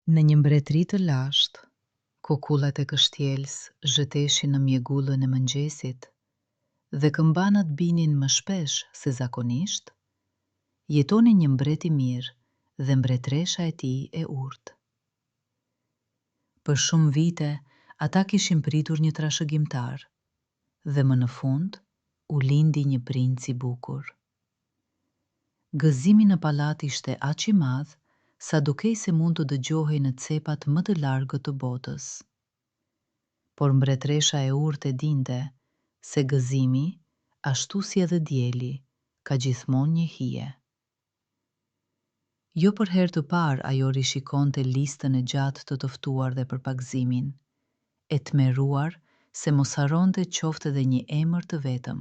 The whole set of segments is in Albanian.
Në një mbretëri të lashtë, kokullat e kështjelës zhëteshin në mjegullën e mëngjesit dhe këmbanat binin më shpesh se zakonisht, jetoni një mbret i mirë dhe mbretresha e tij e urtë. Për shumë vite, ata kishin pritur një trashëgimtar dhe më në fund u lindi një princ i bukur. Gëzimi në pallat ishte aq i madh sa dukej se mund të dëgjohej në cepat më të largët të botës. Por mbretresha e urtë e dinte se gëzimi, ashtu si edhe dieli, ka gjithmonë një hije. Jo për herë të parë ajo rishikonte listën e gjatë të të ftuar dhe për pagëzimin, e tmerruar se mos haronte qoftë edhe një emër të vetëm.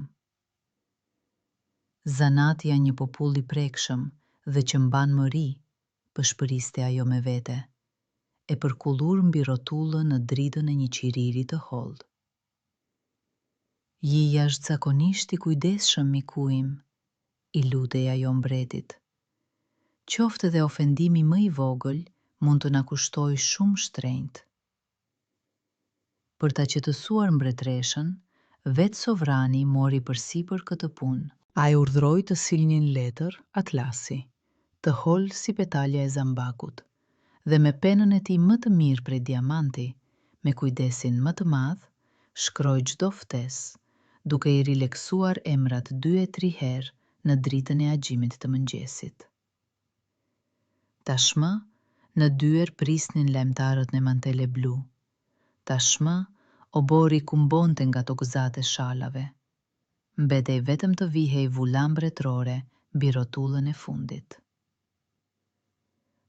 Zanati janë një popull i prekshëm dhe që mban mëri, pëshpëriste ajo me vete, e përkullur mbi rrotullën në dridën e një qiriri të hollë. "Je jashtëzakonisht i kujdesshëm, miku im", i lutej ajo mbretit. "Qoftë edhe ofendimi më i vogël mund të na kushtojë shumë shtrenjtë." Për ta qetësuar mbretreshën, vetë sovrani mori përsipër këtë punë. Ai urdhroi të silnin letër atlasi, të hollë si petalja e zambakut, dhe me penën e tij më të mirë prej diamanti, me kujdesin më të madh, shkroi çdo ftesë, duke i rileksuar emrat 2 e 3 herë në dritën e agjimit të mëngjesit. Tashmë, në dyer prisnin lajmtarët në mantele blu. Tashmë, obori kumbonte nga tokëzat e shallave. Mbetej vetëm të vihej vulan mbretërore mbi rrotullën e fundit.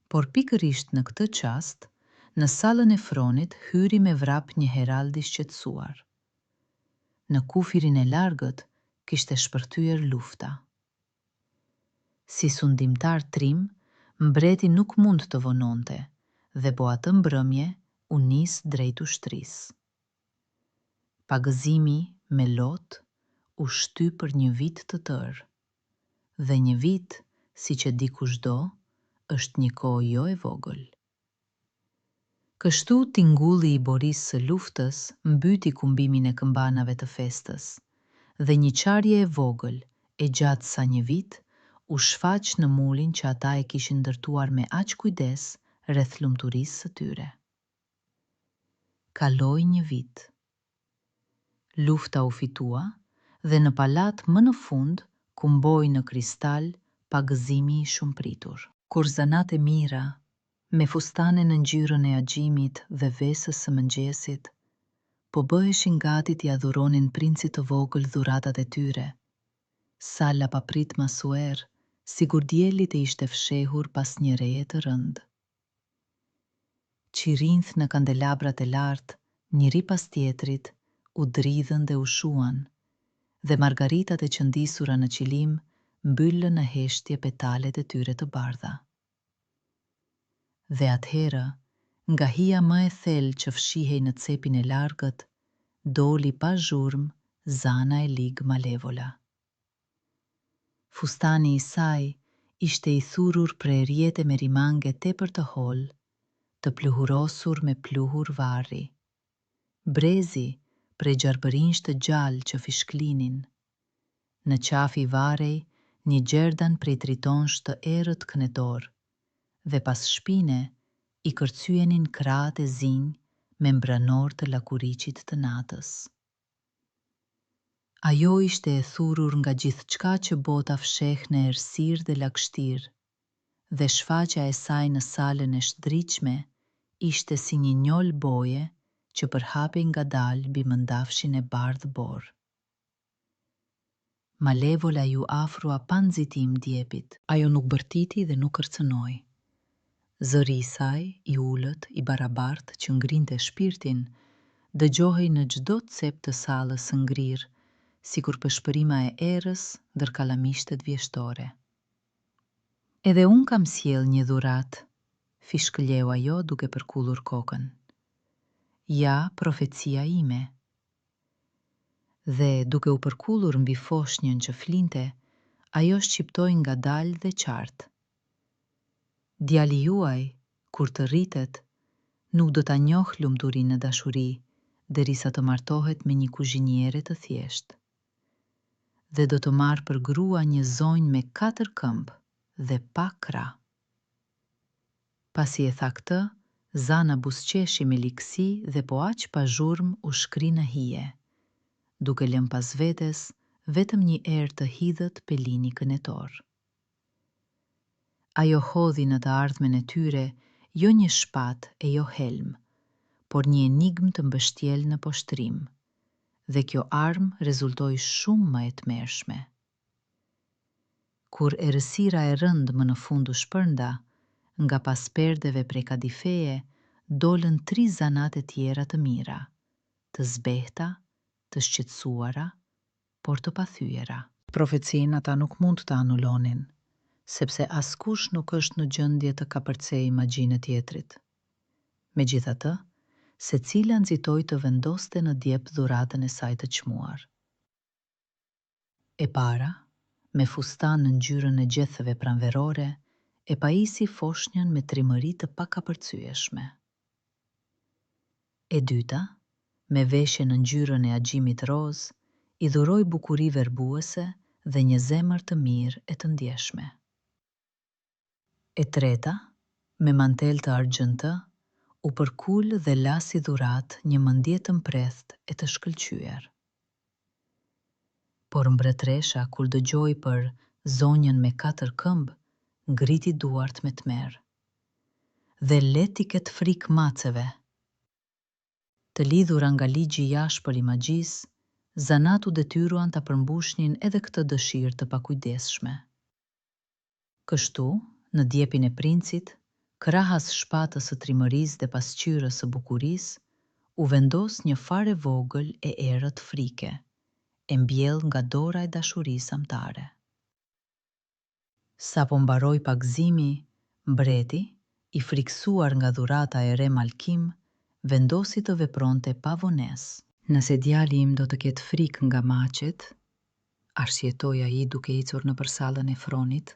Por pikërisht në këtë çast, në sallën e fronit hyri me vrap një herald i shqetësuar. Në kufirin e largët kishte shpërthyer lufta. Si sundimtar trim, mbreti nuk mund të vononte dhe po atë mbrëmje u nis drejt ushtrisë. Pagëzimi me lot u shty për një vit të tërë, dhe një vit, siç e di kushdo, është një kohë jo e vogël. Kështu tingulli i borisë së luftës mbyti kumbimin e këmbanave të festës, dhe një qarje e vogël, e gjatë sa një vit, u shfaq në mulin që ata e kishin ndërtuar me aq kujdes rreth lumturisë së tyre. Kaloi një vit. Lufta u fitua dhe në palat më në fund kumboi në kristal pagëzimi i shumëpritur. Kur zanat e mira, me fustane në ngjyrën e agjimit dhe vesës së mëngjesit, po bëheshin gati t'i adhuronin princit të vogël dhuratat e tyre, Salla paprit masuer, sigur dielli të ishte fshehur pas një reje të rëndë. Qirinth në kandelabrat e lartë, njëri pas tjetrit, u dridhën dhe u shuan, dhe margaritat e qëndisura në qilim mbyllën në heshtje petalet e tyre të bardha. Dhe atëherë, nga hija më e thellë që fshihej në cepin e largët, doli pa zhurmë Zana e Lig Malevola. Fustani i saj ishte i thurur prej rjete me rimange tepër të hollë, të pluhurosur me pluhur varri. Brezi prej gjarbërinj të gjallë që fishklinin. Në qafi varej një gjerdan prej tritonsh të errët kënetor, dhe pas shpine i kërcyenin krahët e zinj me mbranor të lakuriqit të natës. Ajo ishte e thurur nga gjithçka që bota fsheh në errësirë dhe lagështirë, dhe shfaqja e saj në salën e shtridhshme ishte si një njol boje që përhapej ngadalë mbi mëndafshin e bardhë borë. Malevola ju afrua pa nxitim djepit. Ajo nuk bërtiti dhe nuk kërcënoi. Zëri i saj, i ulët, i barabartë që ngrinte shpirtin, dëgjohej në çdo cep të sallës së ngrirë, sikur peshpërima e errës ndër kalamishtet vjeshtore. "Edhe unë kam sjell një dhuratë", fishkëlleu ajo duke përkullur kokën. "Ja, profecia ime." Dhe duke u përkullur mbi foshnjën që flinte, ajo shqiptoi ngadalë dhe qartë. "Djali juaj, kur të rritet, nuk do ta njohë lumturinë në dashuri derisa të martohet me një kuzhiniere të thjeshtë. Dhe do të marrë për grua një zonjë me 4 këmbë dhe pa krah. Pasi e tha këtë, Zana buzëqeshi me likësi dhe po aq pa zhurmë u shkri në hije, duke lënë pas vetes vetëm një erë të hidhët pelini kënetor. Ajo hodhi në të ardhmen e tyre jo një shpatë e jo helm, por një enigmë të mbështjel në poshtrim, dhe kjo armë rezultoi shumë më e tmerrshme. Kur errësira e rëndë më në fund u shpërnda, nga pas perdeve prej kadifeje, dolën 3 zanate tjera të mira, të zbehta, të shqetësuara, por të pathyera. Profecinë ata nuk mund të anulonin, sepse askush nuk është në gjendje të kapërcej magjinë e tjetrit. Megjithatë, secila nxitoi të vendoste në djep dhuratën e saj të çmuar. E para, me fustan në ngjyrën e gjethëve pranverore, e pajisi foshnjën me trimëri të pakapërcyeshme. E dyta, me veshje në ngjyrën e agjimit roz, i dhuroi bukuri verbuese dhe një zemër të mirë e të ndjeshme. E treta, me mantel të argjëntë, u përkul dhe la si dhurat një mendje të mprethtë e të shkëlqyer. Por mbretresha kur dëgjoi për zonjën me 4 këmbë, ngriti duart me tmerr. Dhe leti ketë frikë maceve. Të lidhura nga ligji i jashtëm i magjisë, zanat u detyruan ta përmbushnin edhe këtë dëshirë të pakujdesshme. Kështu, në djepin e princit, krahas shpatës së trimërisë dhe pasqyrës së bukurisë, u vendos një fare vogël e errët frike, e mbjell nga dora e dashurisë amtare. Sa po mbaroi pagëzimi, mbreti, i friksuar nga dhurata e re Malkim, vendosi të vepronte pa vonesë. Nëse djali im do të ketë frikë nga maqet, arsjetoi ai duke ecur nëpër sallën e fronit,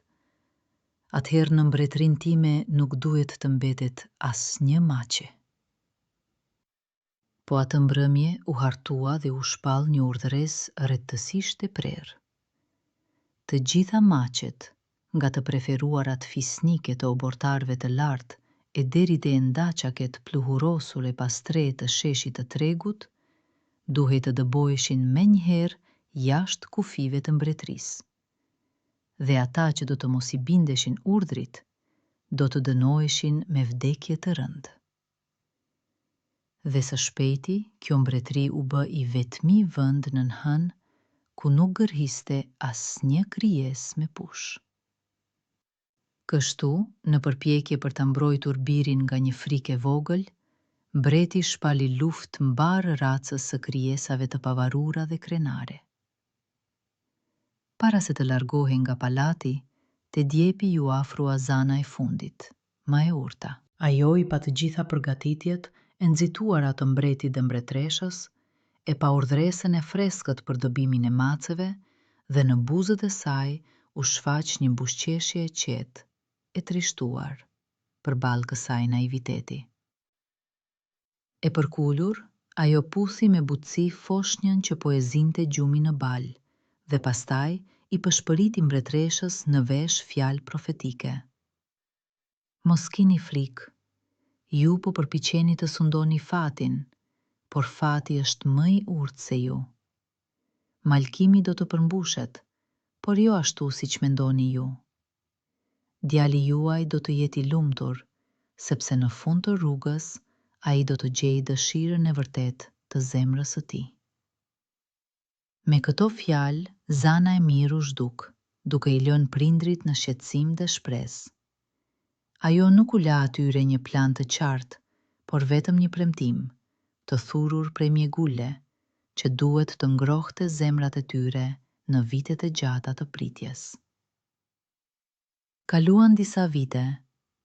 atëherë në mbretërinë time nuk duhet të mbetet asnjë maqe. Po atë mbrëmje u hartua dhe u shpall një urdhëresë rrethësisht e prerë. Të gjitha maqet, nga të preferuarat fisnike të obortarëve të lartë e deri te endaqaket pluhurosur e pastre të sheshit të tregut, duhej të dëboheshin menjëherë jashtë kufive të mbretërisë. Dhe ata që do të mos i bindeshin urdhrit, do të dënoheshin me vdekje të rëndë. Dhe së shpejti, kjo mbretëri u bë i vetmi vend nën hën ku nuk gërhiste asnjë krijesë me push. Kështu, në përpjekje për ta mbrojtur birin nga një frikë e vogël, mbreti shpali luftë mbar racës së krijesave të pavarura dhe krenare. Para se të largohej nga palati, te djepi ju afrua zana e fundit, më e urta. Ajo i pa të gjitha përgatitjet e nxituara të mbretit dhe mbretreshës, e pa urdhresën e freskët për dobimin e maceve, dhe në buzët e saj u shfaq një buzëqeshje e qetë, e trishtuar, përballë kësaj naiviteti. E përkulur, ajo puthi me butësi foshnjën që po e zinte gjumin në bal, dhe pastaj i pëshpëriti mbretreshës në vesh fjalë profetike. Mos kini frikë, ju po përpiqeni të sundoni fatin, por fati është më i urtë se ju. Malkimi do të përmbushet, por jo ashtu siç mendoni ju. Djali juaj do të jeti lumtur, sepse në fund të rrugës ai do të gjejë dëshirën e vërtet të zemrës së tij. Me këto fjalë, zana e mirë u zhduk, duke i lënë prindrit në shqetësim dhe shpresë. Ajo nuk u la atyre një plan të qartë, por vetëm një premtim, të thurur prej mjegulle, që duhet të ngrohte zemrat e tyre në vitet e gjata të pritjes. Kaluan disa vite,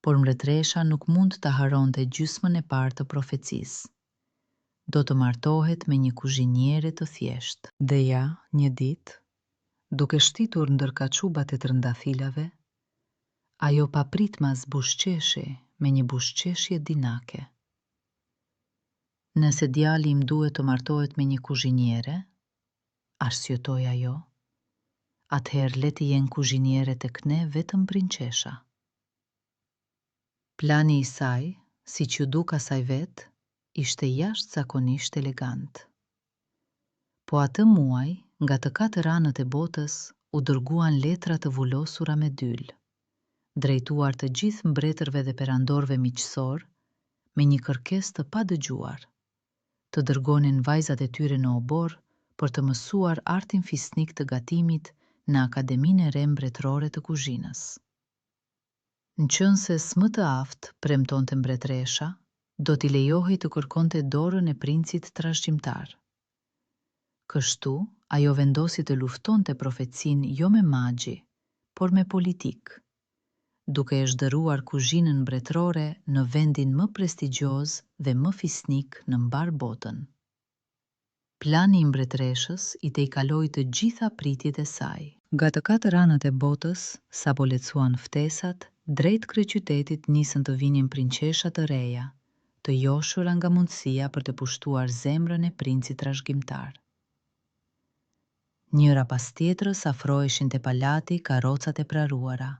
por mbretresha nuk mund të haronte gjysmën e parë të profecisë. Do të martohet me një kuzhiniere të thjeshtë. Dhe ja, një ditë, duke shtitur ndër kaçubat e trëndafilave, ajo papritmas buzëqeshi me një buzëqeshje dinake. Nëse djali im duhet të martohet me një kuzhiniere, arsyetoi ajo, atëherë le të jenë kuzhiniere tek ne vetëm prinçesha. Plani i saj, siç ju duk asaj vet, ishte jashtëzakonisht elegant. Po atë muaj, nga të katër anët e botës, u dërguan letra të vullosura me dyl, drejtuar të gjithë mbretërve dhe perandorëve miqësor, me një kërkesë të padëgjuar, të dërgonin vajzat e tyre në obor për të mësuar artin fisnik të gatimit në Akademinë e Re Mbretërore të Kuzhinës. Nëse s'më të aftë, premtonte mbretëresha, do t'i lejohej të kërkonte dorën e princit trashëgjimtar. Kështu, ajo vendosi të luftonte profecinë jo me magji, por me politik, duke e zhdëruar kuzhinën mbretërore në vendin më prestigjioz dhe më fisnik në mbar botën. Plani i mbretëreshës i tejkaloi të gjitha pritjet e saj. Nga të katër anët e botës, sapo lecuan ftesat, drejt kryeqytetit nisën të vinin prinçesha të reja, të joshura nga mundësia për të pushtuar zemrën e princit trashëgimtar. Njëra pas tjetrës afroheshin te palati karrocat e praruara,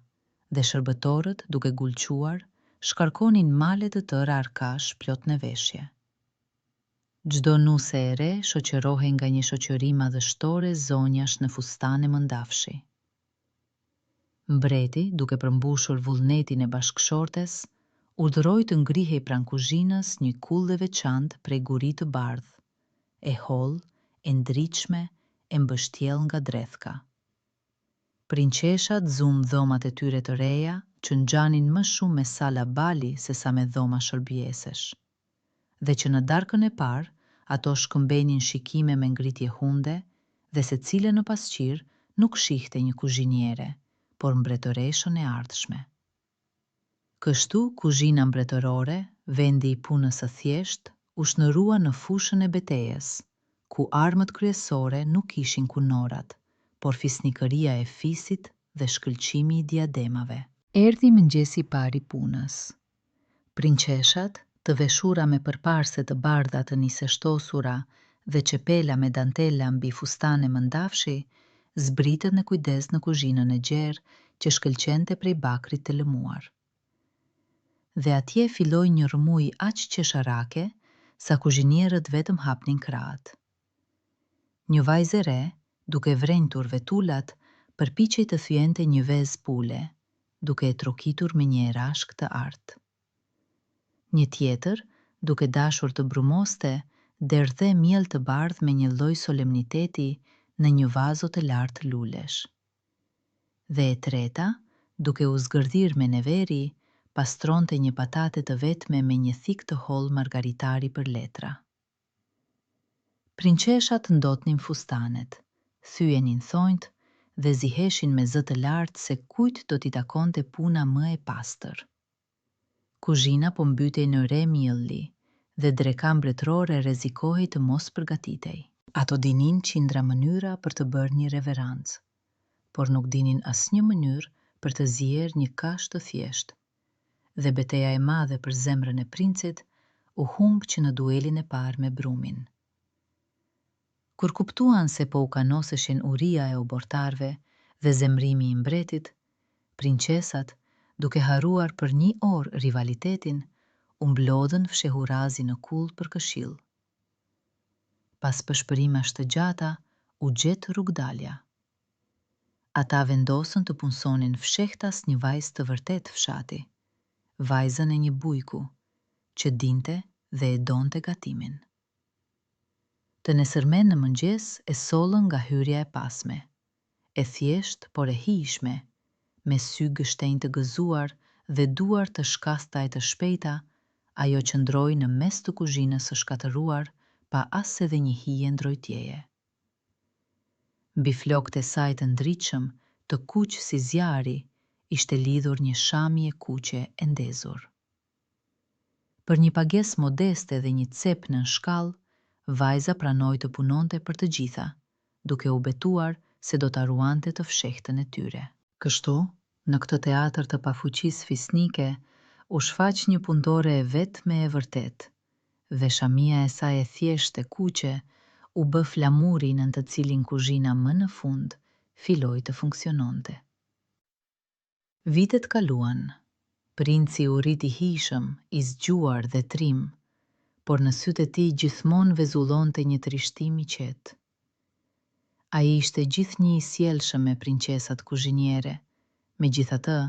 dhe shërbëtorët, duke gulquar, shkarkonin male të tëra arkash plot në veshje. Çdo nuse e re shoqërohej nga një shoqëri madhështore zonjash në fustane mëndafshi. Mbreti, duke përmbushur vullnetin e bashkëshortes, urdhëroi të ngrihej pranë kuzhinës një kullë e veçantë prej guri të bardhë, e hollë, e ndritshme, e mbështjellë nga drethka. Prinçeshat zumë dhomat e tyre të reja, që ngjanin më shumë me sala bali se sa me dhoma shërbëjesesh, dhe që në darkën e parë ato shkëmbenin shikime me ngritje hunde, dhe secile në pasqyrë nuk shihte një kuzhiniere, por mbretëreshën e ardhshme. Kështu, kuzhina mbretërore, vendi i punës së thjeshtë, u shndërrua në fushën e betejës, ku armët kryesore nuk ishin kunorat, por fisnikëria e fisit dhe shkëlqimi i diademave. Erdhi mëngjesi i parë i punës. Prinçeshat, të veshura me përparse të bardha të niseshtosura dhe çepela me dantela mbi fustane mëndafshi, zbritën me kujdes në kuzhinën e gjerë që shkëlqente prej bakrit të lëmuar. Dhe atje filloi një rrëmuj aq qesharake, sa kuzhinierët vetëm hapnin krahët. Një vajzë e re, duke vrenjtur vetullat, përpiqej të thyente një vezë pule, duke e trokitur me një erashk të artë. Një tjetër, duke dashur të brumoste, derdhe miell të bardhë me një lloj solemniteti në një vazo të lartë lulesh. Dhe e treta, duke u zgërdhir me neveri, pastronte një patate të vetme me një thik të hollë margaritari për letra. Prinçeshat ndotnin fustanet, thyenin thonjt dhe ziheshin me zë të lartë se kujt do t'i takonte puna më e pastër. Kuzhina po mbytej në re mjellli, dhe dreka mbretërore rrezikohej të mos përgatitej. Ato dinin qindra mënyra për të bërë një reverancë, por nuk dinin asnjë mënyrë për të zier një kashë të thjeshtë, dhe betejë e madhe për zemrën e princit u humb që në duelin e parë me brumin. Kur kuptuan se po u kanoseshin uria e obortarve dhe zemrimi i mbretit, prinçesat, duke harruar për një orë rivalitetin, u mblodhën fshehurazi në kull për këshill. Pas peshpërimash të gjata, u gjet rrugdalja. Ata vendosën të punsonin fshehtas një vajzë të vërtet fshati, vajzën e një bujku, që dinte dhe e donte gatimin. Të nesërmen në mëngjes e sollën nga hyrja e pasme, e thjesht por e hijshme, me sy gështenj të gëzuar dhe duar të shkasta e të shpejta, ajo qëndroi në mes të kuzhinës së shkatëruar, pa as edhe një hije ndrojtjeje. Mbi flokët e saj të ndritshëm, të kuq si zjari, ishte lidhur një shamje kuqe e ndezur. Për një pagesë modeste dhe një cep në shkallë, vajza pranoi të punonte për të gjitha, duke u betuar se do ta ruante të fshehtën e tyre. Kështu, në këtë teatër të pafuqisë fisnike, u shfaq një punëtore e vetme e vërtet, dhe shamia e saj e thjeshtë e kuqe u bë flamuri në të cilin kuzhina më në fund filloi të funksiononte. Vitet kaluan, princi u rit i hishëm, i zgjuar dhe trim, por në sytë e tij gjithmonë vezullonte një trishtim i qetë. Ai ishte gjithnjë i sjellshëm me princesat kuzhiniere, megjithatë,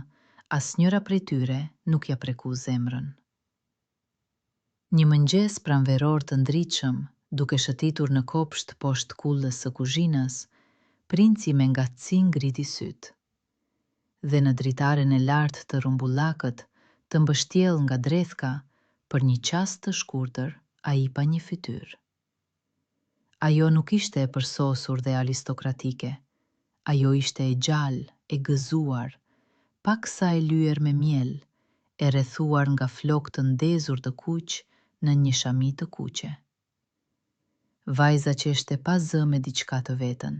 asnjëra prej tyre nuk ja preku zemrën. Një mëngjes pranveror të ndritshëm, duke shëtitur në kopsht poshtë kullës së kuzhinës, princi me ngatësi ngriti sytë. Dhe në dritaren e lartë të rumbullakët, të mbështjell nga drethka, për një çast të shkurtër, ai pa një fytyrë. Ajo nuk ishte e përsosur dhe aristokratike. Ajo ishte e gjallë, e gëzuar, paksa e lyer me miel, e rrethuar nga flokë të ndezur të kuq në një shami të kuqe. Vajza që ishte pa zë me diçka të vetën.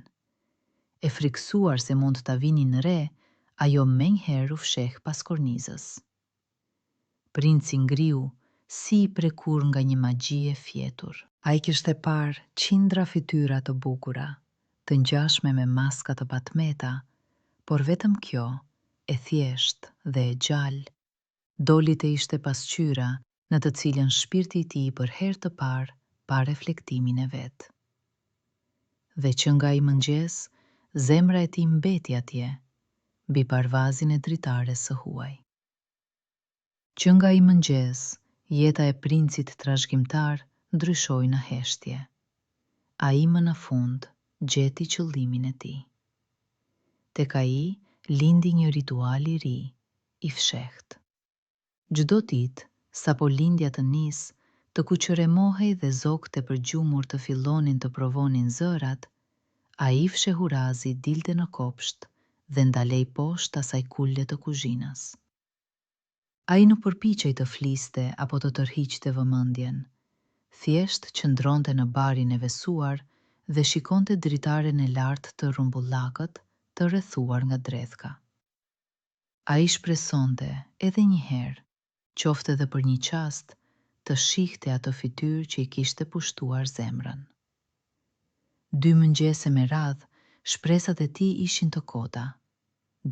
E friksuar se mund ta vinin në re, ajo menjëherë u fsheh pas kornizës. Princi ngriu, si i prekur nga një magji e fjetur. Ai kishte parë qindra fytyra të bukura, të ngjashme me maska të patmeta, por vetëm kjo, e thjeshtë dhe e gjallë, doli të ishte pasqyra në të cilën shpirti i tij për herë të parë pa reflektimin e vet. Dhe që nga ai mëngjes, zemra e tij mbeti atje, mbi parvazin e dritares së huaj. Që nga ai mëngjes, jeta e princit trashëgimtar ndryshoi në heshtje. Ai më në fund gjeti qëllimin e tij. Tek ai lindi një ritual i ri, i fshehtë. Çdo ditë, sapo lindja të nis, të kuqëremohej dhe zogët e përgjumur të fillonin të provonin zërat, ai fshehurazi dilte në kopsht dhe ndalej poshtë asaj kulle të kuzhinës. Ai nuk përpiqej të fliste apo të tërhiqte vëmendjen. Thjesht qëndronte në barin e vesuar dhe shikonte dritaren e lartë të rumbullakët të rrethuar nga drethka. Ai shpresonte edhe një herë, qoftë edhe për një çast, të shihte atë fytyrë që i kishte pushtuar zemrën. 2 mëngjese me radhë, shpresat e tij ishin të kota.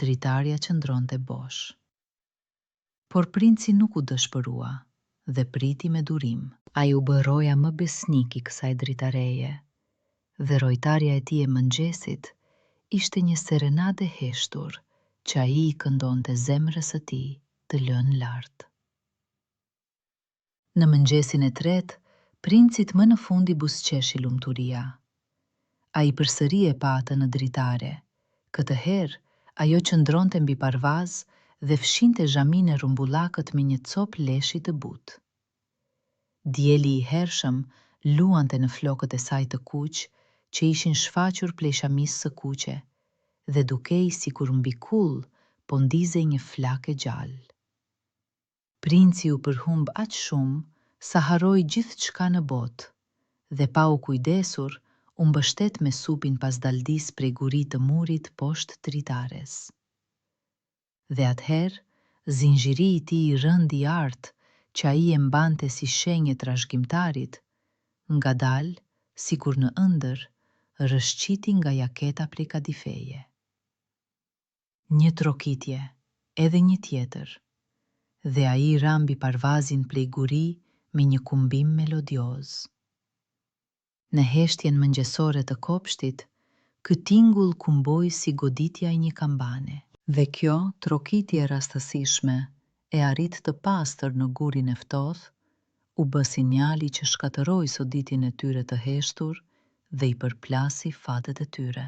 Dritarja qëndronte bosh. Por princi nuk u dëshpërua dhe priti me durim. Ai u bë roja më besnik i kësaj dritareje, dhe rojtarja e tij e mëngjesit ishte një serenade heshtur që ai i këndonte zemrës së tij të lënë lart. Në mëngjesin e tretë, princit më në fund i buzëqeshi lumturia. Ai përsëri e pa atë në dritare. Këtë herë, ajo qëndronte mbi parvaz dhe fshinte zhamin e rumbullakët me një copë leshi të butë. Dieli i hershëm luante në flokët e saj të kuq që ishin shfaqur prej shamisë së kuqe dhe dukej sikur mbi kull po ndizej një flakë e gjallë. Princi u përhumb aq shumë sa harroi gjithçka në botë dhe pa u kujdesur u mbështet me supin pas daldis prej gurit të murit poshtë dritares. Dhe atëherë, zinxhiri i tij i rënd i artë që ai e mbante si shenjë trashëgimtarit, ngadalë, sikur në ëndër, rrëshqiti nga jaketa prej kadifeje. Një trokitje, edhe një tjetër, dhe ai ra mbi parvazin prej guri me një kumbim melodioz. Në heshtjen mëngjesore të kopshtit, ky tingull kumboi si goditja e një kambane, dhe kjo trokitje rastësishme e arrit të pastër në gurin e ftohtë, u bë sinjali që shkatërroi soditin e tyre të heshtur dhe i përplasi fatet e tyre.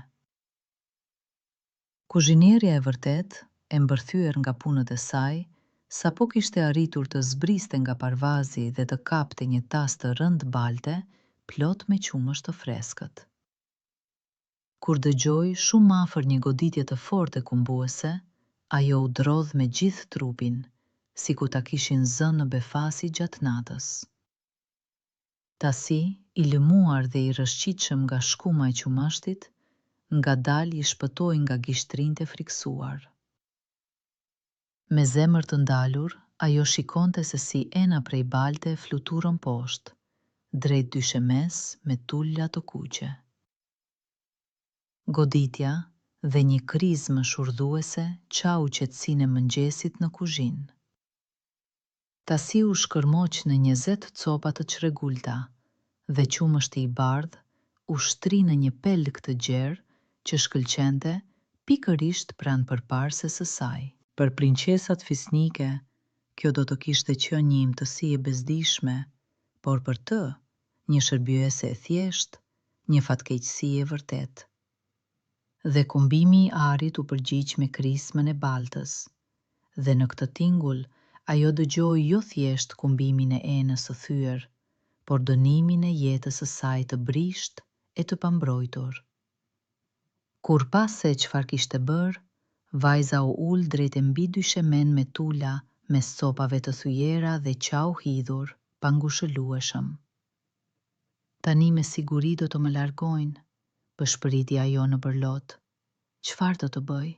Kuzhinierja e vërtet, e mbërthyer nga punët e saj, sapo kishte arritur të zbriste nga parvazi dhe të kapte një tas të rënd balte, plot me qumësh të freskët. Kur dëgjoi shumë afër një goditje të fortë e kumbuese, ajo u drodh me gjithë trupin, sikur ta kishin zënë në befasi gjatë natës. Tasi, i lëmuar dhe i rrëshqitshëm nga shkuma e qumashtit, ngadalë i shpëtoi nga gishtrinë e friksuar. Me zemër të ndalur, ajo shikonte se si ena prej balte fluturon poshtë, drejt dyshemes me tulla të kuqe. Goditja dhe një krizë më shurdhuese qau qetësinë e mëngjesit në kuzhinë. Tasi u shkërmoq në 20 copa të çrregullta dhe qumështi i bardh u shtri në një pelg të gjerë që shkëlqente pikërisht pranë përparses së saj. Për princesat fisnike, kjo do të kishte qenë një imtësi e bezdishme, por për të, një shërbyese e thjeshtë, një fatkeqësi e vërtet. Dhe kombimi i arit u përgjigj me krismën e baltës, dhe në këtë tingull ajo dëgjoi jo thjesht kumbimin e enës së thyer, por dënimin e jetës së saj të brisht e të pambrojtur. Kur pa se çfarë kishte bërë, vajza u ul drejt e mbi dyshemen me tula mes copave të thyera dhe qau hidhur, pa ngushëllueshëm. Tani me siguri do të më largojnë, pëshpëriti ajo në bërlot. Çfarë do të bëj?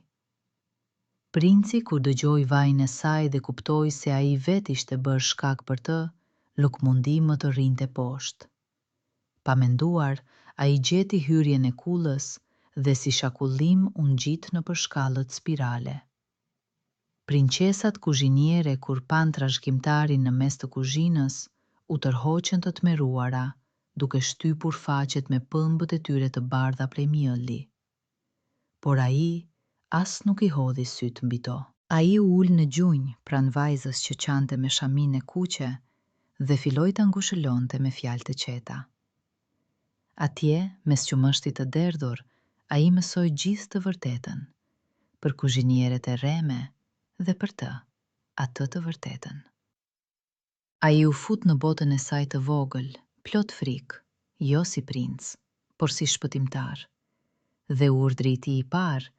Princi kur dëgjoi vajin e saj dhe kuptoi se ai vetë ishte bërë shkak për të, nuk mundi më të rrinte poshtë. Pa menduar, ai gjeti hyrjen e kullës dhe si shakullim u ngjit nëpër shkallët spirale. Princesat kuzhiniere kur pan trashëgimtarin në mes të kuzhinës, u tërhoqën të tmeruara, duke shtypur faqet me pëmbët e tyre të bardha prej mjølli. Por ai as nuk i hodhi sytë mbi to. Ai u ul në gjunjë pranë vajzës që qante me shaminë e kuqe dhe filloi ta ngushëllonte me fjalë të qeta. Atje, mes qumështit të derdhur, ai mësoi gjithë të vërtetën, për kuzhinieret e rreme dhe për të, atë të vërtetën. Ai u fut në botën e saj të vogël, plot frikë, jo si princ, por si shpëtimtar. Dhe urdhri i tij i parë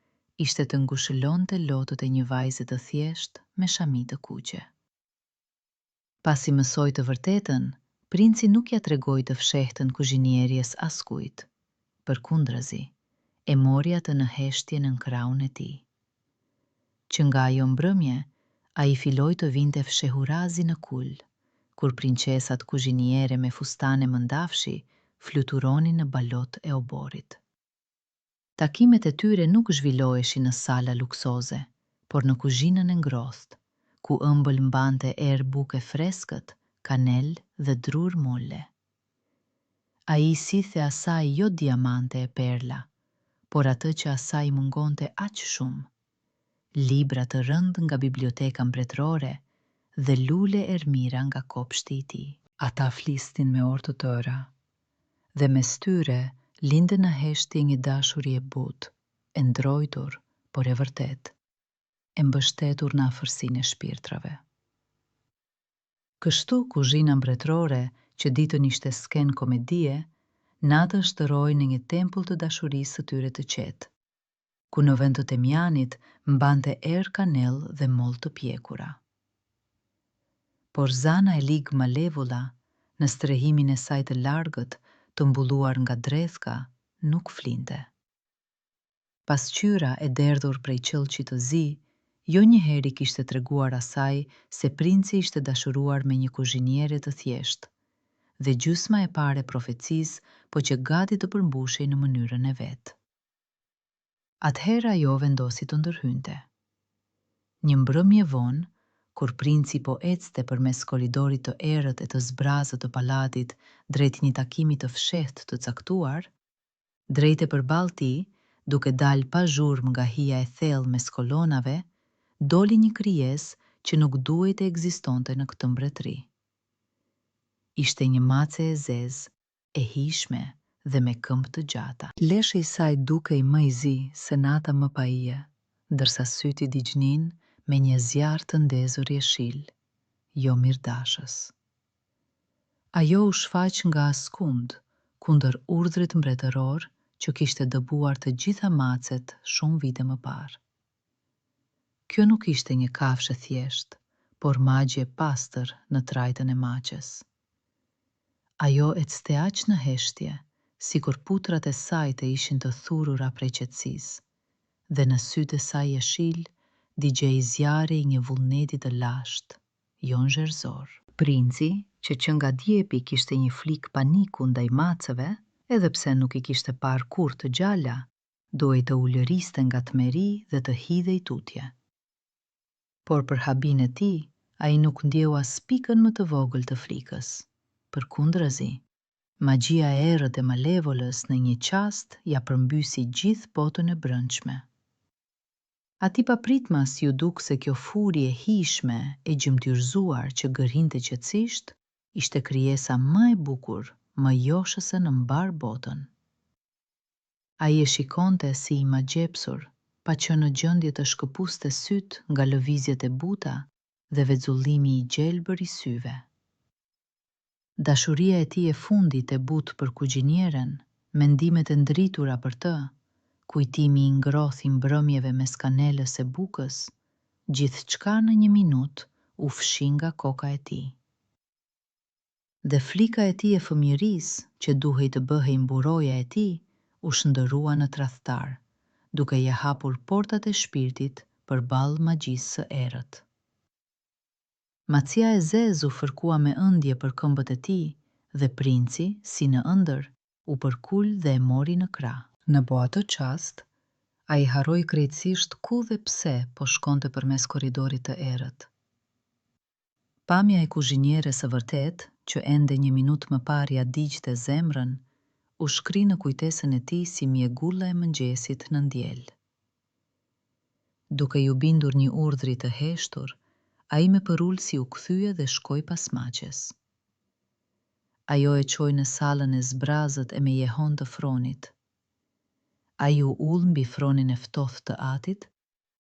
ishte të ngushëllonte lotët e një vajze të thjeshtë me shami të kuqe. Pasi mësoi të vërtetën, princi nuk ja tregoi të fshehtën kuzhinieries askujt. Përkundrazi, e mori atë në heshtje nën krahun e tij. Që nga ajo mbrëmje, ai filloi të vinte fshehurazi në kul, kur princesat kuzhiniere me fustane mëndafshi fluturonin në balot e oborit. Takimet e tyre nuk zhvilloheshin në sala luksoze, por në kuzhinën e ngrohtë, ku ëmbël mbante erë buke freskët, kanel dhe drur molle. Ai sithe asaj jo diamante e perla, por atë që asaj mungonte aq shumë, libra të rëndë nga biblioteka mbretërore dhe lule ermira nga kopshti i tij. Ata flisnin me orë të tëra, dhe mes tyre linde në heshtje një dashuri e butë, e ndrojtur, por e vërtet, e mbështetur në afërsinë e shpirtrave. Kështu kuzhina mbretërore, që ditën ishte sken komedie, natën shtëroi në një tempull të dashurisë së tyre të qetë, ku në vend të temjanit mbante erë kanell dhe mollë të pjekura. Por zana e ligë malevola, në strehimin e saj të largët, të mbulluar nga drethka, nuk flinte. Pasqyra e derdhur prej qëllqit të zi, jo njëheri kishte treguar asaj se princi ishte dashuruar me një kuzhiniere të thjeshtë, dhe gjysma e parë e profecisë po që gati të përmbushej në mënyrën e vet. Atëherë ajo vendosi të ndërhynte. Një mbrëmje vonë, kur princi po ecte përmes korridorit të errët e të zbrazët të palatit drejt një takimi të fshehtë të caktuar, drejt e përballë tij, duke dalë pa zhurmë nga hija e thellë mes kolonave, doli një krijesë që nuk duhej të ekzistonte në këtë mbretëri. Ishte një mace e zezë, e hishme dhe me këmbë të gjata. Leshi i saj dukej më i zi se nata më paie, ndërsa syti digjnin me një zjarr të ndezur jeshil, jo mirdashës. Ajo u shfaq nga askund, kundër urdhrit mbretëror që kishte dëbuar të gjitha macet shumë vite më parë. Kjo nuk ishte një kafshë thjesht, por magje pastër në trajtën e maqes. Ajo ecte aq në heshtje, sikur putrat e saj të ishin të thurura prej qetësisë, dhe në sytë e saj jeshil digjej zjarri i një vullneti të lashtë, jo nxerzor. Princi, që nga djepi kishte një flik paniku ndaj maceve, edhe pse nuk I kishte parë kur të gjalla, duhej të ulëriste nga tmeri dhe të hidhej tutje. Por për habin e tij, ai nuk ndjeu as pikën më të vogël të frikës. Përkundrazi, magjia e errët e malevolës në një qast ja përmbysi gjithë botën e brendshme. Ati papritmas ju duk se kjo furie hishme e gjymtyrzuar që gërhinte qetësisht, ishte krijesa më e bukur, më joshëse në mbar botën. Ai e shikonte si I magjepsur, pa qenë në gjendje të shkëpuste syt nga lëvizjet e buta dhe vexullimi I gjelbër I syve. Dashuria e tij e fundit e butë për kuzhinieren, mendimet e ndritura për të, kujtimi I ngrohtë I mbrëmjeve mes kanelës e bukës, gjithçka në një minutë u fshi nga koka e tij. Dhe flika e tij e fëmijërisë, që duhej të bëhej mburoja e tij, u shndërrua në tradhtar, duke I hapur portat e shpirtit përballë magjisë së errët. Macia e zezë u fërkua me ëndje për këmbët e tij dhe princi, si në ëndër, u përkul dhe e mori në krah. Në atë qast, ai harroi krejtësisht ku dhe pse po shkonte përmes korridorit të errët. Pamja e kuzhinieres së vërtet, që ende një minutë më parë ja digjte zemrën, u shkri në kujtesën e tij si mjegulla e mëngjesit në ndjel. Duke ju bindur një urdhri të heshtur, ai me përulësi u kthye dhe shkoi pas maqes. Ajo e çoi në sallën e zbrazët e me jehon të fronit. Ai u ull mbi fronin e ftohtë të atit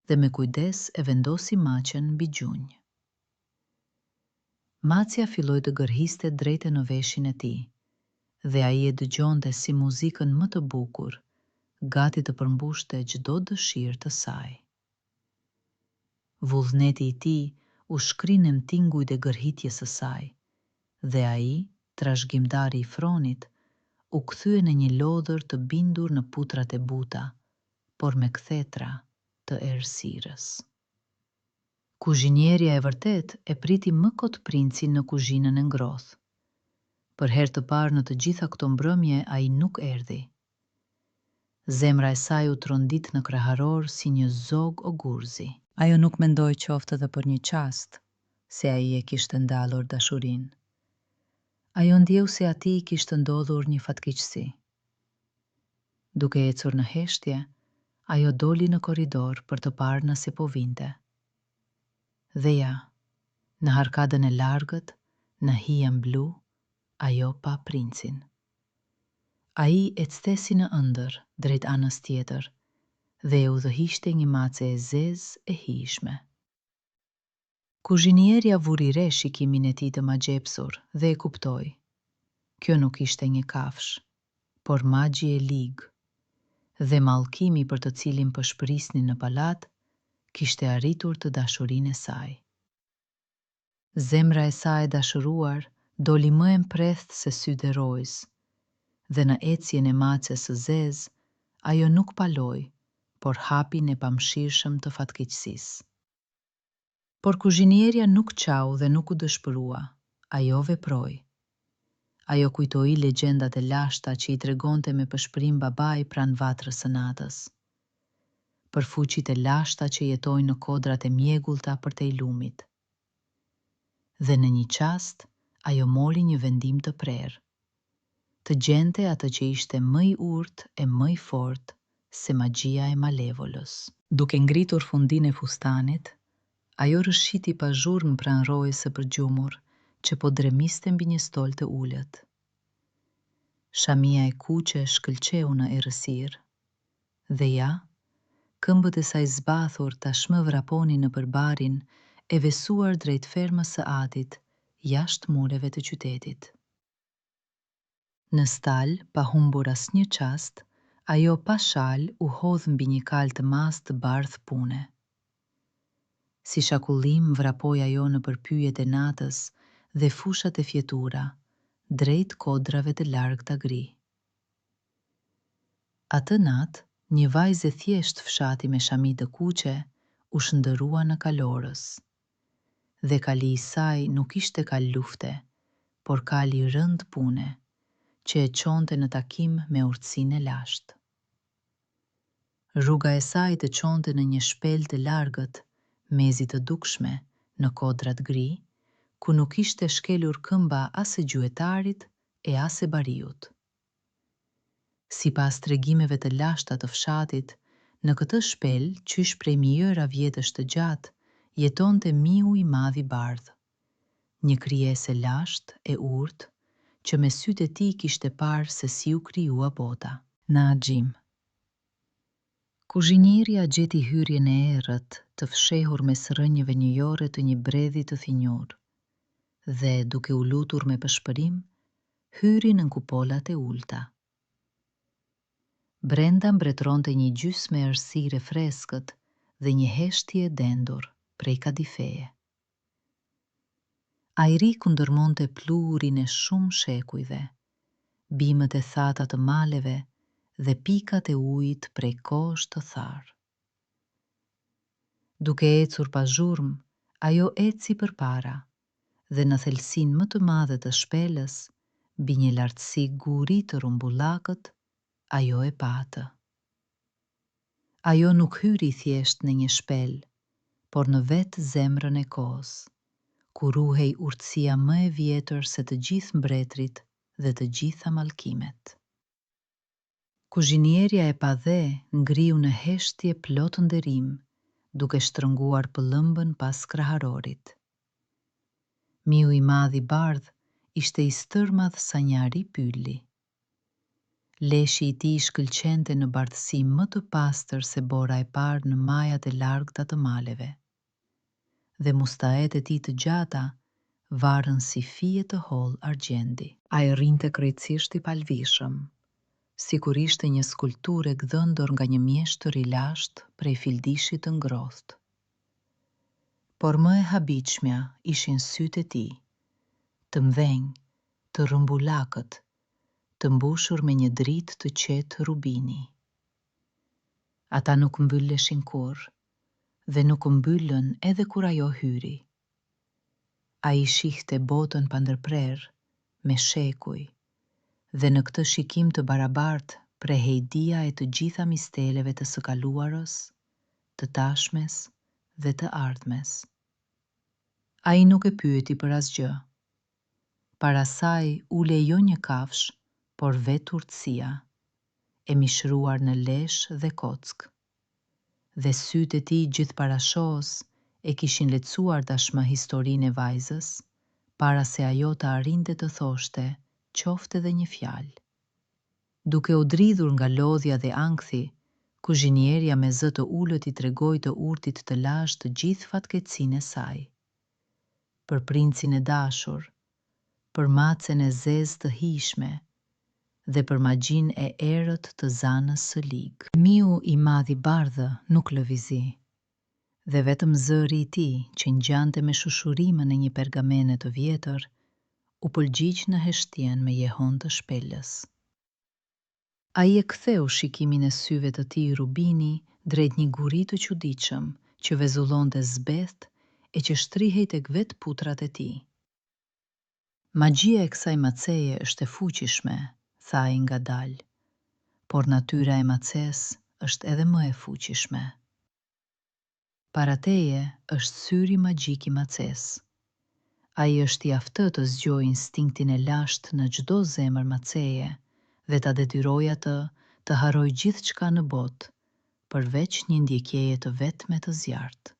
dhe me kujdes e vendosi maqen mbi gjunjë. Macja filloi të gërhiste drejt në veshin e tij, dhe ai e dëgjonte si muzikën më të bukur, gati të përmbushte çdo dëshirë të saj. Vullneti I tij u shkri në mtingujt e gërhitjes së saj, dhe ai, trashëgimtari I fronit, u kthye në një lodhër të bindur në putrat e buta, por me kthetra të errësirës. Kuzhinierja e vërtet e priti më kot princin në kuzhinën e ngrohtë. Për herë të parë në të gjitha këto mbrëmje ai nuk erdhi. Zemra e saj u trondit në kraharor si një zog o gurzi. Ajo nuk mendoi qoftë edhe për një qast, se ai e kishte ndalur dashurinë. Ajo ndjeu se atij I kishte ndodhur një fatkeqësi. Duke ecur në heshtje, ajo doli në korridor për të parë nëse po vinte. Dhe ja, në arkadën e largët, në hijen blu, ajo pa princin. Ai ectesi në ëndër, drejt anës tjetër, dhe e udhëhiqte një mace e zezë e hijshme. Kuzhinieria vuri re shikimin e tij të magjepsur dhe e kuptoi. Kjo nuk ishte një kafshë, por magji e ligë, dhe mallkimi për të cilin përshpërisnin në palat, kishte arritur të dashurinë e saj. Zemra e saj e dashuruar doli më e mprethtë se sytë e rojës, dhe në ecjen e maces së zezë, ajo nuk paloi, por hapin e pamshirshëm të fatkeqësisë. Por kuzhinieria nuk qau dhe nuk u dëshpërua, ajo veproi. Ajo kujtoi legjendat e lashta që I tregonte me përshpërim babai pranë vatrës së natës. Për fuqit e lashta që jetojnë në kodrat e mjegullta për te I lumit. Dhe në një qast, ajo mori një vendim të prerë. Të gjente atë që ishte më I urtë e më I fortë se magjia e malevolës. Duke ngritur fundin e fustanit, ajo rëshiti pa zhurmë pranë rojës së përgjumur, që po dremiste mbi një stol të ulët. Shamia e kuqe shkëlqeu në errësirë, dhe ja, këmbët e saj zbathur tashmë vraponin në përbarin e vesuar drejt fermës së atit, jashtë mureve të qytetit. Në stal, pa humbur asnjë çast, ajo pa shal u hodh mbi një kal të mas të bardhë pune. Si shakullim vrapoi ajo në përpyjet e natës dhe fushat e fjetura, drejt kodrave të largëta gri. Atë natë, një vajzë e thjesht fshati me shami të kuqe u shndërrua në kalorës. Dhe kali I saj nuk ishte kal lufte, por kali rënd pune, që e çonte në takim me urtësinë e lashtë. Rruga e saj të çonte në një shpelë të largët, mezi të dukshme, në kodrat gri, ku nuk ishte shkelur këmba as e gjuetarit e as e bariut. Sipas tregimeve të lashta të fshatit, në këtë shpelë, qysh prej mijëra vjetësh të gjatë, jetonte Miu i Madh i Bardhë, një krijesë e lashtë e urtë, që me sytë e tij kishte parë se si u krijua bota. Në axhim. Kuzhinierja gjeti hyrjen e errët të fshehur mes rrënjëve njëjore të një bredhi të thinjur, dhe duke u lutur me pëshpërim, hyri nën kupolat e ulta. Brenda mbretëronte një gjysmë e errësire freskët dhe një heshtje e dendur prej kadifeje. Ajri kundërmonte pluhurin e shumë shekujve, bimët e thata të maleve dhe pikat e ujit prej kosh të tharë. Duke ecur pa zhurmë, ajo eci përpara, dhe në thelsinë më të madhe të shpelës, mbi një lartësi guri të rumbullakët, ajo e patë. Ajo nuk hyri thjesht në një shpelë, por në vetë zemrën e kohës, ku ruhej urtësia më e vjetër se të gjithë mbretrit dhe të gjitha mallkimet. Kuzhinierja e padhe ngriu në heshtje plot nderim, duke shtrënguar pëllëmbën pas kraharorit. Miu i Madh i Bardhë ishte i stërmadh sa një ari pylli. Leshi i tij shkëlqente në bardhësi më të pastër se bora e parë në majat e largëta të maleve, dhe mustahet e tij të gjata varën si fije të hollë argjendi. Ai rrinte krejtësisht i palvishëm, sikur ishte një skulpturë e gdhëndur nga një mjeshtër i lashtë prej fildishit të ngrohtë. Por më e habitshmja ishin sytë e tij, të mdhenj, të rrëmbulakët, të mbushur me një dritë të qetë rubini. Ata nuk mbylleshin kurrë, dhe nuk mbyllën edhe kur ajo hyri. Ai shihte botën pa ndërprerë, me shekuj, dhe në këtë shikim të barabartë prehej dia e të gjitha mistereve të së kaluarës, të tashmes dhe të ardhmes. Ai nuk e pyeti për asgjë. Para saj ule jo një kafshë, por vetë urtësia, e mishruar në lesh dhe kock. Dhe sytë e tij gjithparashos e kishin lehtësuar tashmë historinë e vajzës, para se ajo të arrinte të thoshte qoftë edhe një fjalë. Duke u dridhur nga lodhja dhe ankthi, kuzhinierja me zë të ulët i tregoi të urtit të lashtë të gjithë fatkeqësinë e saj. Për princin e dashur, për macen e zezë të hishme, dhe për magjinë e errët të zanës së ligë. Miu i Madh i Bardhë nuk lëvizi, dhe vetëm zëri i tij, që ngjante me shushurimën e një pergamene të vjetër, u pëlgjigj në heshtjen me jehon të shpelës. Ai e ktheu shikimin e syve të tij rubini drejt një guri të çuditshëm që vezullonte zbeth e që shtrihej tek vetë putrat e tij. Magjia e kësaj maceje është e fuqishme, tha ai ngadalë, por natyra e maces është edhe më e fuqishme. Para teje është syri magjik i maces. Ai është i aftë të zgjojë instinktin e lashtë në çdo zemër maceje dhe ta detyrojë atë të harrojë gjithçka në botë, përveç një ndjekjeje të vetme të zjarrt.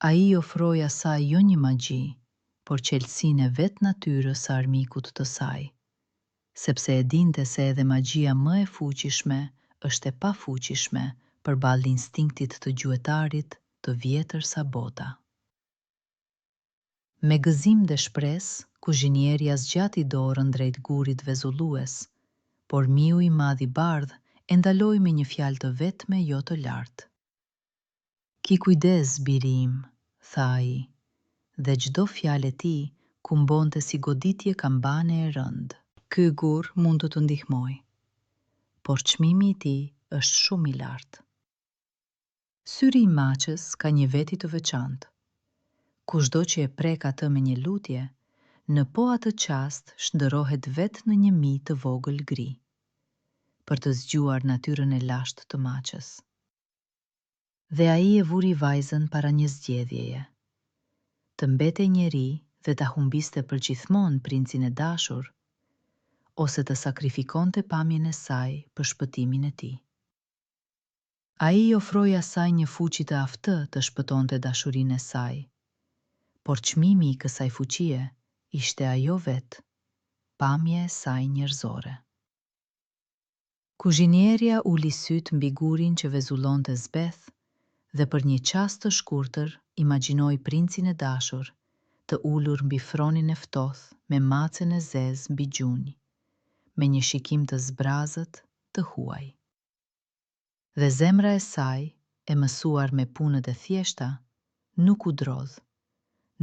Ai ofroi asaj jo një magji, por qelësinë e vetë natyrës së armikut të saj, sepse e dinte se edhe magjia më e fuqishme është e pafuqishme përballë instinktit të gjuetarit të vjetër sa bota. Me gëzim dhe shpresë, kuzhinierja zgjati dorën drejt gurit vezullues, por Miu i Madh i Bardhë e ndaloi me një fjalë të vetme jo të lartë. Ki kujdes, biri im, tha ai, dhe çdo fjalë e tij kumbonte si goditje kambane e rëndë. Ky gur mund të ndihmoj, por çmimi i tij është shumë i lartë. Syri i maçës ka një veti të veçantë. Kushdo që e prek atë me një lutje, Në po atë qast shndërohet vetë në një mi të vogël gri, për të zgjuar natyrën e lashtë të machës. Dhe ai e vuri vajzën para një zgjedhjeje, të mbete njeri dhe ta humbiste përgjithmonë princin e dashur, ose të sakrifikonte pamjen e saj për shpëtimin e tij. Ai ofroi asaj një fuqi të aftë të shpëtonte dashurinë e saj, por çmimi i kësaj fuqie ishte ajo vetë, pamja e saj njerëzore. Kuzhinieria uli syt mbi gurin që vezullonte zbeth dhe për një qast të shkurtër imagjinoi princin e dashur të ulur mbi fronin e ftohtë me macen e zezë mbi gjunjë, me një shikim të zbrazët të huaj. Dhe zemra e saj, e mësuar me punët e thjeshta, nuk u drodh,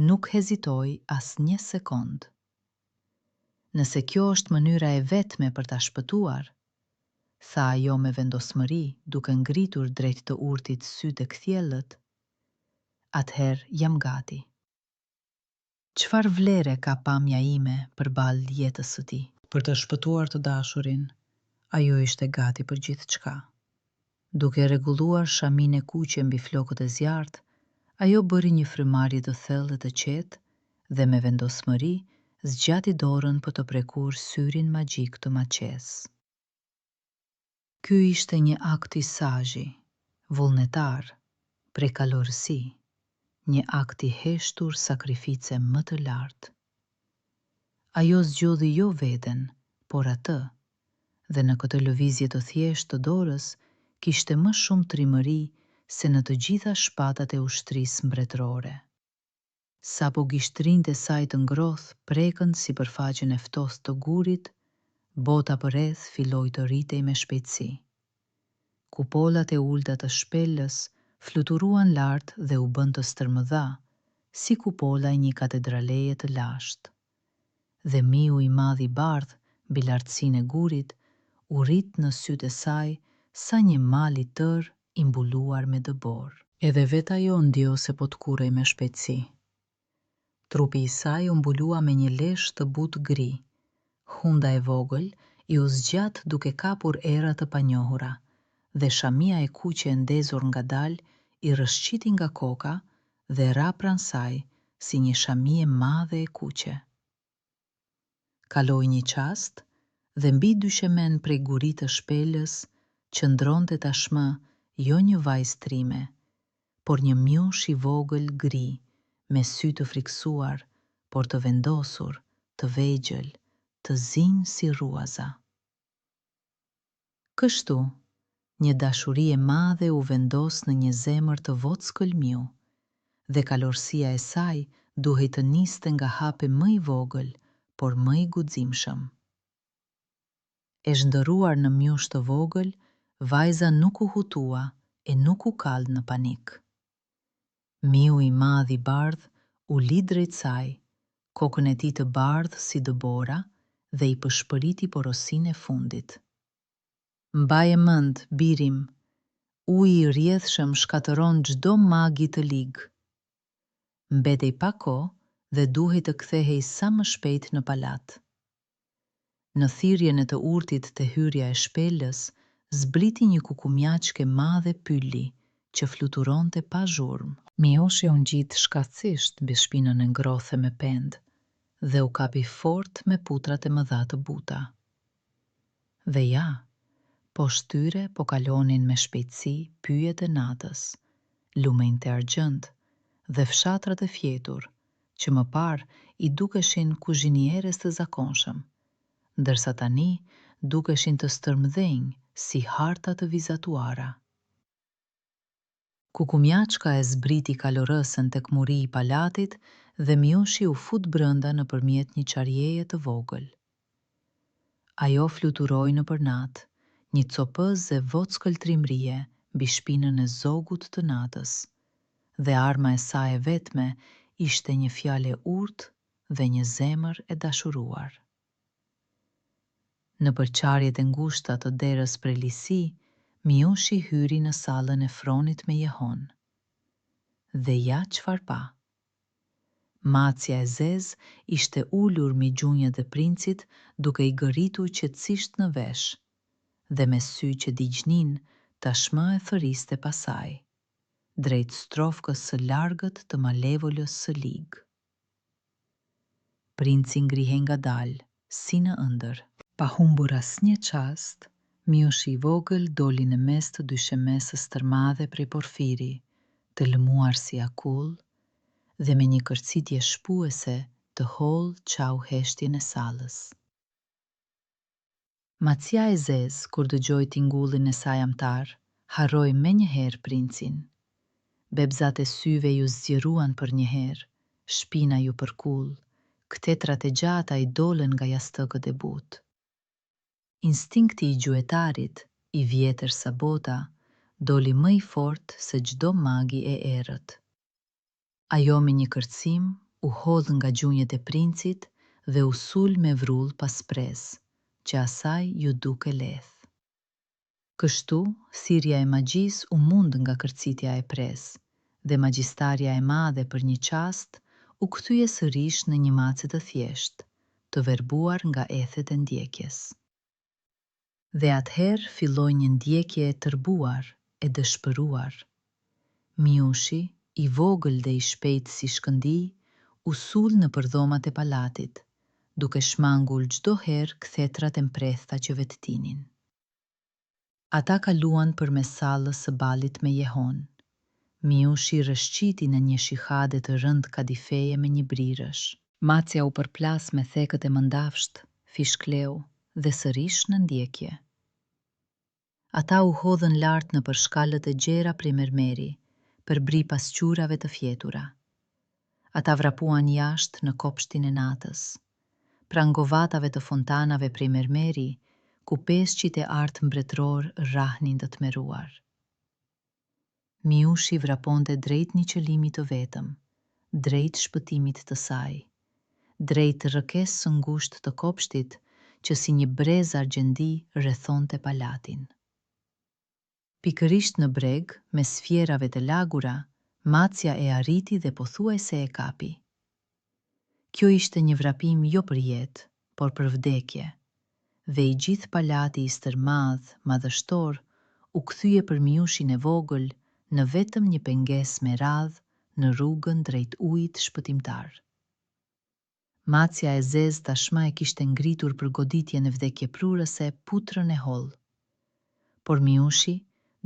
nuk hezitoi as një sekond. Nëse kjo është mënyra e vetme për ta shpëtuar, tha ajo me vendosmëri duke ngritur drejt të urtit sytë e kthjellët, atëherë jam gati. Çfarë vlere ka pamja ime përballë jetës së tij? Për të shpëtuar të dashurin, ajo ishte gati për gjithçka. Duke rregulluar shamin e kuqe mbi flokët e zjarrt, ajo bëri një frymarrje të thellë dhe të qetë dhe me vendosmëri zgjati dorën për të prekur syrin magjik të maqes. Ky ishte një akt i sazhi, vullnetar, prekalorësi, një akt i heshtur sakrifice më të lartë. Ajo zgjodhi jo veten, por atë, dhe në këtë lëvizje të thjeshtë të dorës kishte më shumë trimëri se në të gjitha shpatat e ushtrisë mbretërore. Sapo gishtrinjtë e saj të ngrohtë prekën sipërfaqen e ftohtë të gurit, bota përreth filloi të rritej me shpejtësi. Kupolat e ulta të shpellës fluturuan lart dhe u bën të stërmëdha, si kupola e një katedraleje të lashtë. Dhe miu i madh i bardh mbi lartësinë e gurit u rrit në sytë e saj sa një mal i tërë i mbuluar me dëbor. Edhe vetë ajo ndjeu se po të kurrej me shpejtësi. Trupi i saj u mbulua me një lesh të butë gri. Hunda e vogël i u zgjat duke kapur era të panjohura, dhe shamia e kuqe e ndezur ngadalë i rrëshqiti nga koka dhe ra pranë saj si një shami e madhe e kuqe. Kaloi një qast dhe mbi dyshemen prej gurit të shpelës qëndronte tashmë jo një vajzë trime, por një mjush i vogël gri, me sy të friksuar, por të vendosur, të vegjël, të zinj si ruaza. Kështu, një dashuri e madhe u vendos në një zemër të vockël miu, dhe kalorësia e saj duhej të niste nga hapi më i vogël, por më i guximshëm. E zhndëruar në mjush të vogël, vajza nuk u hutua e nuk u kaldë në panik. Miu i madh i bardh u li drejt saj, kokën e tij të bardhë si dëbora, dhe i përshpëriti porosinë e fundit. Mbaje mend, birim, uji i rrjedhshëm shkatëron çdo magi të ligë. Mbetej pak kohë dhe duhej të kthehej sa më shpejt në palat. Në thirrjen e të urtit te hyrja e shpelës, zbriti një kukumjaqe madhe pylli që fluturonte pa zhurmë. Mioshi u ngjit shkatësisht mbi shpinën e ngrohtë me pend dhe u kapi fort me putrat e mëdha të buta. Dhe ja, poshtë tyre po kalonin me shpejtësi pyjet e natës, lumenjtë e argjend dhe fshatrat e fjetur, që më parë i dukeshin kuzhinieres të zakonshëm, ndërsa tani dukeshin të stërmdhenj si harta të vizatuara. Kukumjaqka e zbriti kalorësën tek muri i palatit dhe mioshi u fut brënda nëpërmjet një qarjeje të vogël. Ajo fluturoi nëpër natë, një copëze vockël trimërie mbi shpinën e zogut të natës, dhe arma e saj e vetme ishte një fjalë e urtë dhe një zemër e dashuruar. Nëpër qarjet e ngushta të derës prelisi, mioshi hyri në sallën e fronit me jehon. Dhe ja çfarë pa. Macja e zezë ishte ulur mbi gjunjët e princit duke I gëritur qetësisht në vesh, dhe me sy që digjnin tashmë e thëriste pasaj, drejt strofkës së largët të malevolës së ligë. Princi ngrihe ngadalë, si në ëndër. Pa humbur asnjë çast, Mioshi I vogël doli në mes të dy shemesës tërmadhe prej porfiri, të lëmuar si akull, dhe me një kërcitje shpuese të hollë çau heshtjen e sallës. Macja e zezë, kur dëgjoi tingullin e saj amtar, harroi menjëherë princin. Bebzat e syve ju zgjeruan për një herë, shpina ju përkull, ktetrat e gjata I dolën nga jastëkët e butë. Instinkti I gjuetarit, I vjetër sa bota, doli më I fortë se çdo magi e errët. Ajo me një kërcim u hodh nga gjunjët e princit dhe u sul me vrull pas presë, që asaj ju duke lehtë. Kështu, thirrja e magjisë u mund nga kërcitja e presë, dhe magjistarja e madhe për një çast u kthye sërish në një mace të thjeshtë, të verbuar nga ethet e ndjekjes. Dhe atëherë filloi një ndjekje e tërbuar, e dëshpëruar. Mioshi, I vogël dhe I shpejtë si shkëndij, u sul nëpër dhomat e palatit, duke shmangul çdo herë kthetrat e mprethta që vettinin. Ata kaluan përmes sallës së ballit me jehon. Mioshi rrëshqiti në një shihade të rëndë kadifeje me një brirësh. Macja u përplas me thekët e mëndafsht, fishkleu dhe sërish në ndjekje. Ata u hodhën lart nëpër shkallët e gjera prej mermeri, përbri pasqyrave të fjetura. Ata vrapuan jashtë në kopshtin e natës, pranë govatave të fontanave prej mermeri, ku peshqit e artë mbretëror rrahnin të tmeruar. Mioshi vraponte drejt një qëllimi të vetëm, drejt shpëtimit të saj, drejt rrëkesë së ngushtë të kopshtit që si një brez argjendi rrethonte palatin. Pikërisht në breg, me sfjerave të lagura, macja e arriti dhe pothuajse e kapi. Kjo ishte një vrapim jo për jetë, por për vdekje, dhe I gjithë palati I stërmadh, madhështor, u kthye për Mioshin e vogël në vetëm një pengesë me radhë në rrugën drejt ujit shpëtimtar. Macja e zezë tashmë e kishte ngritur për goditjen e vdekjeprurëse putrën e hollë. Por Mioshi,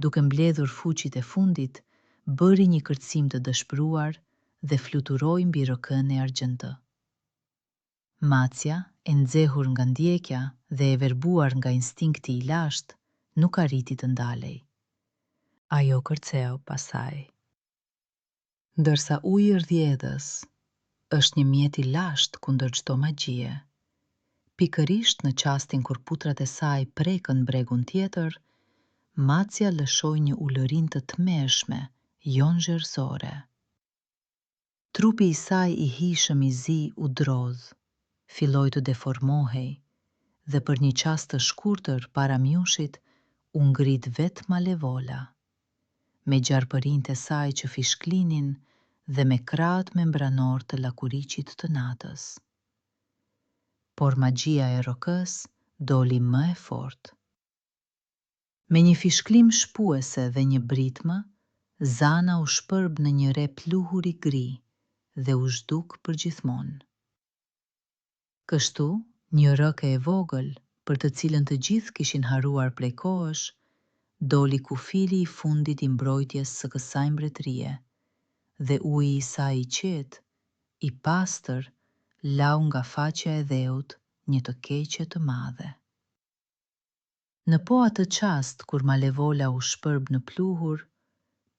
duke mbledhur fuqit e fundit, bëri një kërcim të dëshpëruar dhe fluturoi mbi rrokën e argjendë. Macja, e nxehur nga ndjekja dhe e verbuar nga instinkti I lashtë, nuk arriti të ndalej. Ajo kërceu pasaj. Ndërsa uji I rrjedhës është një mjet I lashtë kundër çdo magjie. Pikërisht në çastin kur putrat e saj prekën bregun tjetër, macja lëshoi një ulërin të tmerrshme, jo nxersore. Trupi I saj I hishëm I zi u drodh, filloi të deformohej, dhe për një çast të shkurtër para Mioshit u ngrit vetë malevola, me gjarpërinë e saj që fishklinin dhe me krahët membranor të lakuriqit të natës. Por magjia e rrokës doli më e fortë. Me një fishklim shpuese dhe një britmë, Zana u shpërb në një re pluhuri gri dhe u zhduk përgjithmonë. Kështu, një rrokë e vogël, për të cilën të gjithë kishin harruar prej kohësh, doli kufili I fundit I mbrojtjes së kësaj mbretërie, dhe uji I saj I qetë, I pastër, lau nga faqja e dheut një të keqe të madhe. Në po atë çast kur malevola u shpërb në pluhur,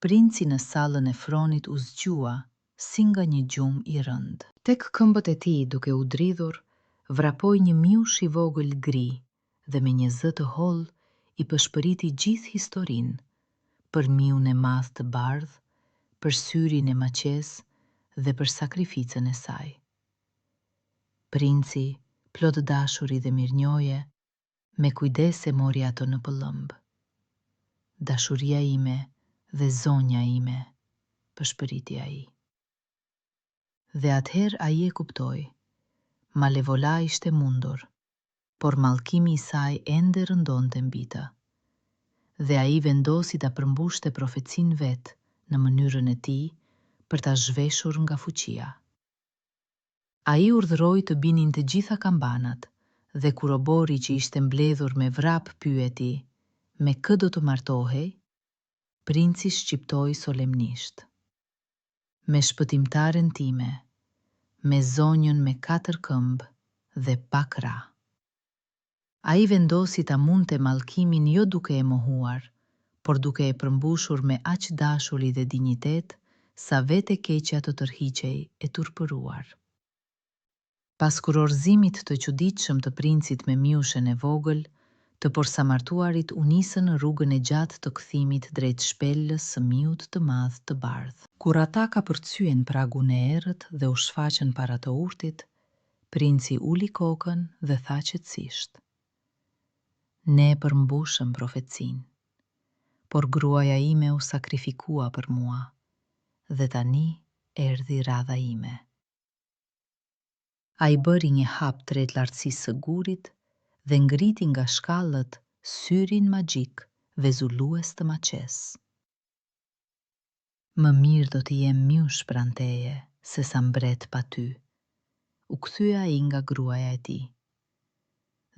princi në sallën e fronit u zgjua si nga një gjumë I rëndë. Tek këmbët e tij duke u dridhur, vrapoi një mjush I vogël gri dhe me një zë të hollë I pëshpëriti gjithë historinë, për miun e madh të bardhë, për syrin e maqes dhe për sakrificën e saj. Princi, plot dashuri dhe mirënjohje, me kujdes e mori ato në pëllëmb. Dashuria ime dhe zonja ime, pëshpëriti ai. Dhe atëherë ai e kuptoi. Malevola ishte mundur, por mallkimi i saj ende rëndonte mbi të. Dhe ai vendosi ta përmbushte profecinë vet në mënyrën e tij për ta zhveshur nga fuqia. Ai urdhëroi të binin të gjitha kambanat dhe kur robori që ishte mbledhur me vrap pyeti, me kë do të martohej, princi shqiptoi solemnisht. Me shpëtimtaren time, me zonjën me 4 këmbë dhe pa krah. Ai vendosi ta mundte mallkimin jo duke e mohuar, por duke e përmbushur me aq dashuri dhe dinjitet sa vetë keqja të tërhiqej e turpëruar. Pas kurorëzimit të çuditshëm të princit me mjushën e vogël, të posamartuarit u nisën në rrugën e gjatë të kthimit drejt shpellës së miut të madh të bardhë. Kur ata kapërcyen pragun e errët dhe u shfaqën para të urtit, princi uli kokën dhe tha qetësisht: "Ne e përmbushëm profecinë, por gruaja ime u sakrifikua për mua, dhe tani erdhi radha ime." Ai bëri një hap drejt lartësisë së gurit dhe ngriti nga shkallët syrin magjik vezulues të maqes. "Më mirë do të jem mjush pranë teje, se sa mbret pa ty", u kthye ai nga gruaja e tij.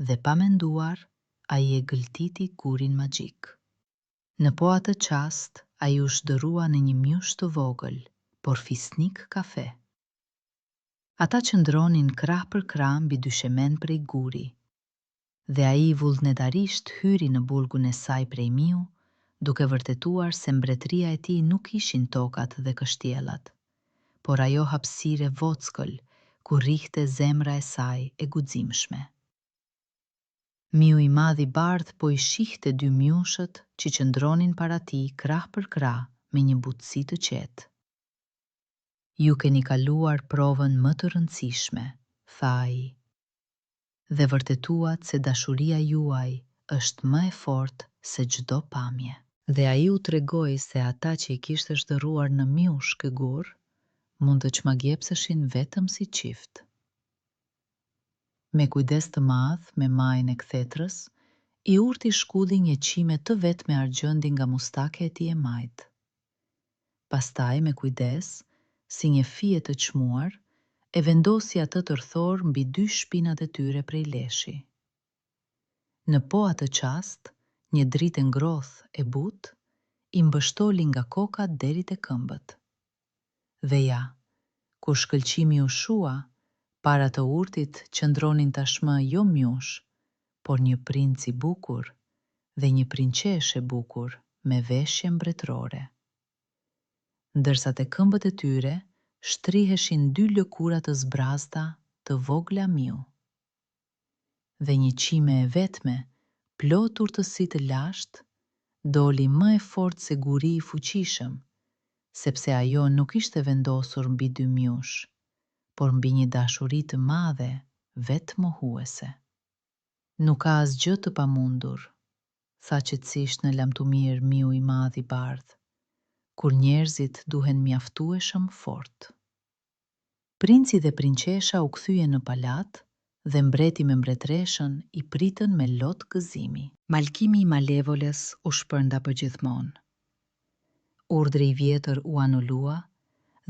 Dhe pa menduar, ai e gëltiti gurin magjik. Në po atë qast, ai u shndërrua në një mjush të vogël, por fisnik kafe. Ata qëndronin krah për krah mbi dyshemen prej guri, dhe ai vullnetarisht hyri në bulgun e saj prej miu, duke vërtetuar se mbretëria e tij nuk ishin tokat dhe kështjellat, por ajo hapësire vockël ku rrihte zemra e saj e guximshme. Miu i madh i bardh po i shihte dy mjushët që qëndronin para tij krah për krah me një butësi të qetë. "Ju keni kaluar provën më të rëndësishme", tha ai, "dhe vërtetuat se dashuria juaj është më e fortë se çdo pamje." Dhe ai u tregoi se ata që i kishte zhdërruar në mjush ky gur, mund të çmagjepseshin vetëm si çift. Me kujdes të madh me majën e kthetrës, i urti shkulli një qime të vetë me argjëndi nga mustake e tij e majtë. Pastaj, me kujdes, si një fije të çmuar, e vendosi atë tërthor mbi 2 shpinat e tyre prej leshi. Në po atë qast, një dritë ngrothë e butë i mbështoli nga koka deri te këmbët. Dhe ja, kur shkëlqimi u shua, para të urtit qëndronin tashmë jo mjush, por një princ i bukur dhe një prinqeshë e bukur me veshje mbretërore. Ndërsa te këmbët e tyre shtriheshin 2 lëkura të zbrazta të vogla miu. Dhe një qime e vetme, plot urtësi të lashtë, doli më e fortë se guri i fuqishëm, sepse ajo nuk ishte vendosur mbi 2 mjush, por mbi një dashuri të madhe, vetë mohuese. "Nuk ka asgjë të pamundur", tha qetësisht në lamtumir miu i madh i bardh, "kur njerëzit duhen mjaftueshëm fort." Princi dhe prinqesha u kthye në palat dhe mbreti me mbretreshën i pritën me lot gëzimi. Malkimi i Malevolës u shpërnda përgjithmonë. Urdhri i vjetër u anulua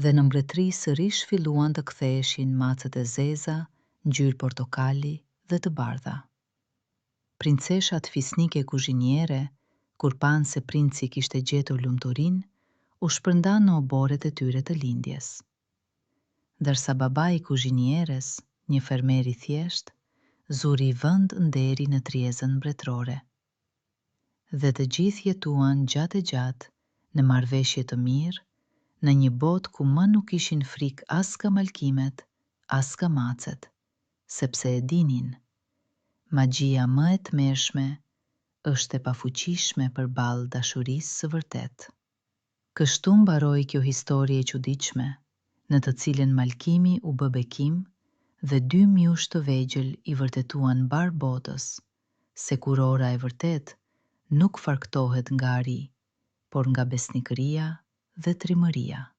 dhe në mbretëri sërish filluan të ktheheshin macet e zeza, ngjyrë portokali dhe të bardha. Princeshat fisnike kuzhiniere, kur panë se princi kishte gjetur lumturinë, u shpërndan në oboret e tyre të lindjes. Ndërsa babai i kuzhinieres, një fermer i thjesht, zuri vend nderi në tryezën mbretërore. Dhe të gjithë jetuan gjatë e gjatë në marrëveshje të mirë, në një botë ku më nuk ishin frikë as nga mallkimet, as nga macet, sepse e dinin, magjia më e tmerrshme është e pafuqishme përballë dashurisë së vërtetë. Kështu mbaroi kjo histori e çuditshme, në të cilën mallkimi u bë bekim dhe 2 mjush të vegjël i vërtetuan mbar botës se kurora e vërtet nuk farktohet nga ari, por nga besnikëria dhe trimëria.